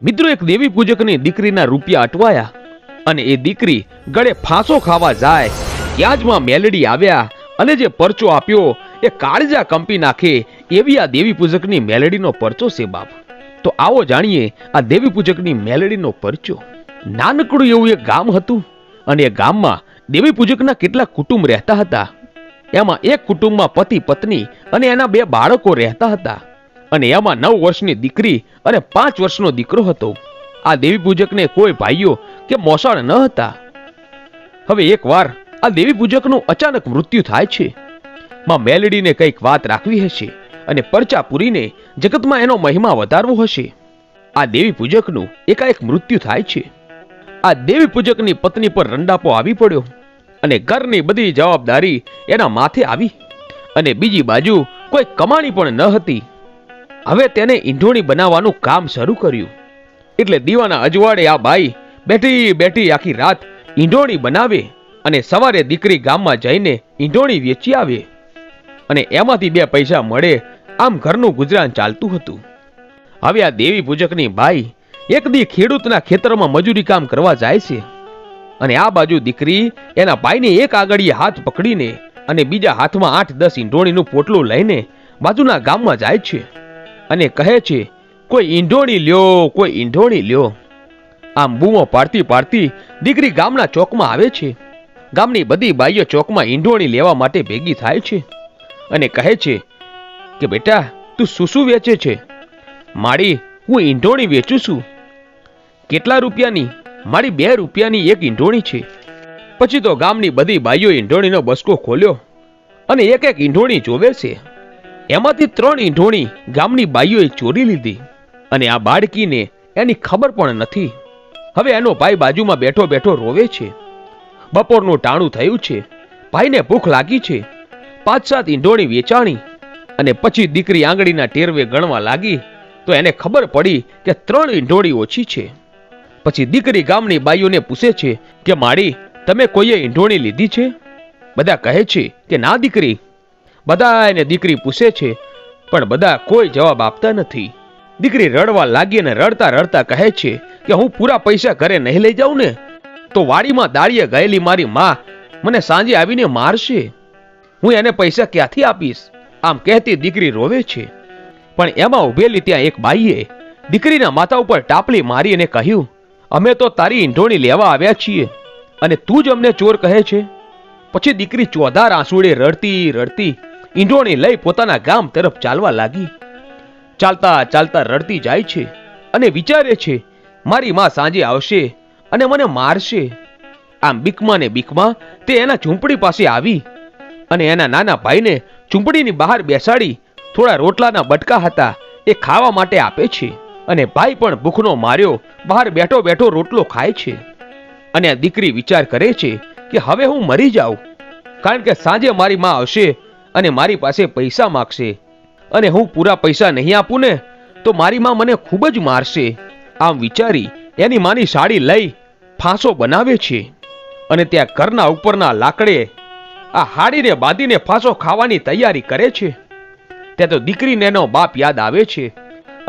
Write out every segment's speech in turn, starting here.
મિત્રો, એક દેવી પૂજકની દીકરીના રૂપિયા અટવાયા અને એ દીકરી ગળે ફાંસો ખાવા જાય ત્યાં જ માં મેલડી આવ્યા અને જે પરચો આપ્યો એ કાળજા કંપી નાખે એવી આ દેવી પૂજકની મેલડીનો પરચો છે બાપ. તો આવો જાણીએ આ દેવી પૂજકની મેલડીનો પરચો. નાનકડું એવું એક ગામ હતું અને એ ગામમાં દેવી પૂજકના કેટલાક કુટુંબ રહેતા હતા. એમાં એક કુટુંબમાં પતિ પત્ની અને એના 2 બાળકો રહેતા હતા અને એમાં 9 વર્ષની દીકરી અને 5 વર્ષનો દીકરો હતો. આ દેવી પૂજકને કોઈ ભાઈઓ કે મોસાળ ન હતા. હવે એકવાર આ દેવી પૂજકનું અચાનક મૃત્યુ થાય છે. માં મેલડીને કંઈક વાત રાખવી હશે અને પરચા પૂરીને જગતમાં એનો મહિમા વધારવો હશે. આ દેવી પૂજકનું એકાએક મૃત્યુ થાય છે. આ દેવી પૂજકની પત્ની પર રંડાપો આવી પડ્યો અને ઘરની બધી જવાબદારી એના માથે આવી અને બીજી બાજુ કોઈ કમાણી પણ ન હતી. હવે તેને ઈંઢોણી બનાવવાનું કામ શરૂ કર્યું. એટલે દીવાના અજવાળે આ બાઈ બેઠી બેઠી આખી રાત ઈંઢોણી બનાવે અને સવારે દીકરી ગામમાં જઈને ઈંઢોણી વેચી આવે અને એમાંથી 2 પૈસા મળે. આમ ઘરનું ગુજરાન ચાલતું હતું. હવે આ દેવી પૂજકની બાઈ એક દી ખેડૂતના ખેતરમાં મજૂરી કામ કરવા જાય છે અને આ બાજુ દીકરી એના ભાઈને એક આગળીએ હાથ પકડીને અને બીજા હાથમાં 8-10 ઈંઢોણીનું પોટલું લઈને બાજુના ગામમાં જાય છે અને કહે છે, કોઈ ઈંઢોણી લ્યો, કોઈ ઈંઢોણી લ્યો. આમ બૂમો પાડતી પાડતી દીકરી ગામના ચોકમાં આવે છે. ગામની બધી બાઈઓ ચોકમાં ઈંઢોણી લેવા માટે ભેગી થાય છે અને કહે છે કે બેટા, તું શું વેચે છે? માડી, હું ઈંઢોણી વેચું છું. કેટલા રૂપિયાની? મારી 2 રૂપિયાની એક ઈંઢોણી છે. પછી તો ગામની બધી બાઈઓ ઈંઢોણીનો બસકો ખોલ્યો અને એક એક ઈંઢોણી જોવે છે. એમાંથી 3 ઈંઢોણી ગામની બાઈઓએ ચોરી લીધી અને આ બાળકીને એની ખબર પણ નથી. હવે એનો ભાઈ બાજુમાં બેઠો બેઠો રોવે છે. બપોરનું ટાણું થયું છે. ભાઈને ભૂખ લાગી છે. 5-7 ઈંઢોણી વેચાણી અને પછી દીકરી આંગળીના ટેરવે ગણવા લાગી તો એને ખબર પડી કે 3 ઈંઢોણી ઓછી છે. પછી દીકરી ગામની બાઈઓને પૂછે છે કે માડી, તમે કોઈએ ઈંઢોણી લીધી છે? બધા કહે છે કે ના દીકરી. બધા એને દીકરી પૂછે છે પણ બધા કોઈ જવાબ આપતા નથી. દીકરી રડવા લાગી અને રડતા રડતા કહે છે કે હું પૂરા પૈસા ઘરે નહીં લઈ જાઉં ને તો વાડીમાં દાળીએ ગયેલી મારી માં મને સાંજે આવીને મારશે. હું એને પૈસા ક્યાંથી આપીશ? આમ કહેતી દીકરી રોવે છે. પણ એમાં ઉભેલી ત્યાં એક બાઈએ દીકરીના માથા ઉપર ટાપલી મારી અને કહ્યું, અમે તો તારી ઈંઢોણી લેવા આવ્યા છીએ અને તું જ અમને ચોર કહે છે? પછી દીકરી ચોધાર આંસુડે રડતી રડતી ઈંઢોણી લઈ પોતાના ગામ તરફ ચાલવા લાગી. ચાલતા ચાલતા રડતી જાય છે અને વિચારે છે, મારી માં સાંજે આવશે અને મને મારશે. આમ બીકમાં ને બીકમાં તે એના ઝૂંપડી પાસે આવી અને એના નાના ભાઈને ઝૂંપડીની બહાર બેસાડી થોડા રોટલાના બટકા હતા એ ખાવા માટે આપે છે અને ભાઈ પણ ભૂખનો માર્યો બહાર બેઠો બેઠો રોટલો ખાય છે. અને આ દીકરી વિચાર કરે છે કે હવે હું મરી જાઉં, કારણ કે સાંજે મારી માં આવશે અને મારી પાસે પૈસા માગશે અને હું પૂરા પૈસા નહીં આપું ને તો મારી માં મને ખૂબ જ મારશે. આમ વિચારી એની માની સાડી લઈ ફાંસો બનાવે છે અને ત્યાં ઘરના ઉપરના લાકડે આ હાડીને બાંધીને ફાંસો ખાવાની તૈયારી કરે છે. ત્યાં તો દીકરીને એનો બાપ યાદ આવે છે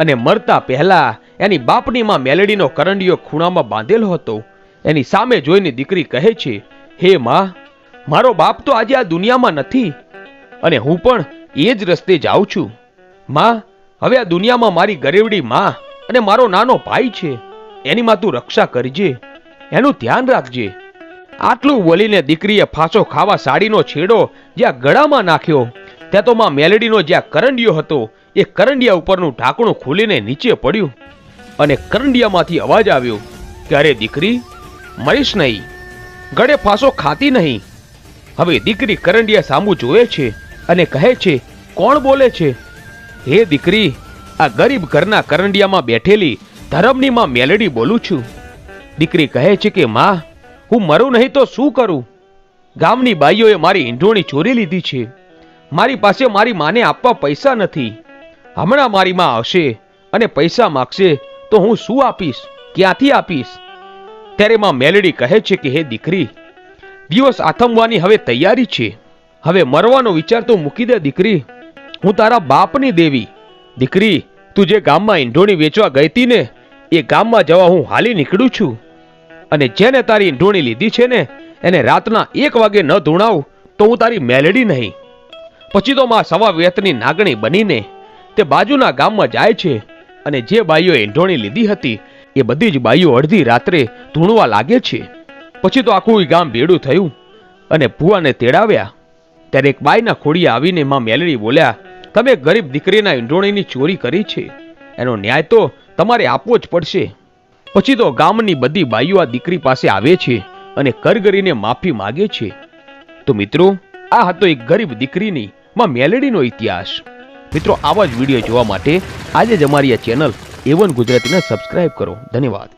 અને મરતા પહેલા એની બાપની માં મેલડીનો કરંડિયો ખૂણામાં બાંધેલો હતો. એની સામે જોઈને દીકરી કહે છે, હે માં, મારો બાપ તો આજે આ દુનિયામાં નથી અને હું પણ એ જ રસ્તે જાઉં છું. માં, હવે આ દુનિયામાં મારી ગરેવડી માં અને મારો નાનો ભાઈ છે. એની માં તું રક્ષા કરજે, એનું ધ્યાન રાખજે. આટલું બોલીને દીકરીએ ફાંસો ખાવા સાડીનો છેડો જ્યાં ગળામાં નાખ્યો ત્યાં તો માં મેલડીનો જ્યાં કરંડિયો હતો એ કરંડિયા ઉપરનું ઢાંકણું ખોલીને નીચે પડ્યું અને કરંડિયામાંથી અવાજ આવ્યો કે અરે દીકરી, મરીશ નહીં, ગળે ફાંસો ખાતી નહીં. હવે દીકરી કરંડિયા સામું જોવે છે અને કહે છે, કોણ બોલે છે? હે દીકરી, આ ગરીબ ઘરના કરંડિયામાં બેઠેલી ધરમની માં મેલડી બોલું છું. દીકરી કહે છે કે માં, હું મરું નહીં તો શું કરું? ગામની બાઈઓએ મારી ઈંઢોણી ચોરી લીધી છે. મારી પાસે મારી માને આપવા પૈસા નથી. હમણાં મારી માં આવશે અને પૈસા માગશે તો હું શું આપીશ, ક્યાંથી આપીશ? ત્યારે માં મેલડી કહે છે કે હે દીકરી, દિવસ આથમવાની હવે તૈયારી છે. હવે મરવાનો વિચાર તો મૂકી દે દીકરી. હું તારા બાપની દેવી. દીકરી, તું જે ગામમાં ઈંઢોણી વેચવા ગઈ હતી ને એ ગામમાં જવા હું હાલી નીકળું છું, અને જેને તારી ઈંઢોણી લીધી છે ને એને રાતના 1 વાગે ન ધૂણાવું તો હું તારી મેલડી નહીં. પછી તો માં સવા વેતની નાગણી બનીને તે બાજુના ગામમાં જાય છે, અને જે બાઈઓ ઈંઢોણી લીધી હતી એ બધી જ બાઈઓ અડધી રાત્રે ધૂણવા લાગે છે. પછી તો આખું ગામ ભેડું થયું અને ભુવાને તેડાવ્યા. ત્યારે એક બાઈના ખોડીએ આવીને માં મેલડી બોલ્યા, તમે ગરીબ દીકરીના ઈંઢોણીની ચોરી કરી છે, એનો ન્યાય તો તમારે આપવો જ પડશે. પછી તો ગામની બધી બાઈઓ આ દીકરી પાસે આવે છે અને કરગરીને માફી માગે છે. તો મિત્રો, આ હતો એક ગરીબ દીકરીની માં મેલડીનો ઇતિહાસ. મિત્રો, આવા જ વિડીયો જોવા માટે આજે જ અમારી આ ચેનલ A1 ગુજરાતીને સબસ્ક્રાઇબ કરો. ધન્યવાદ.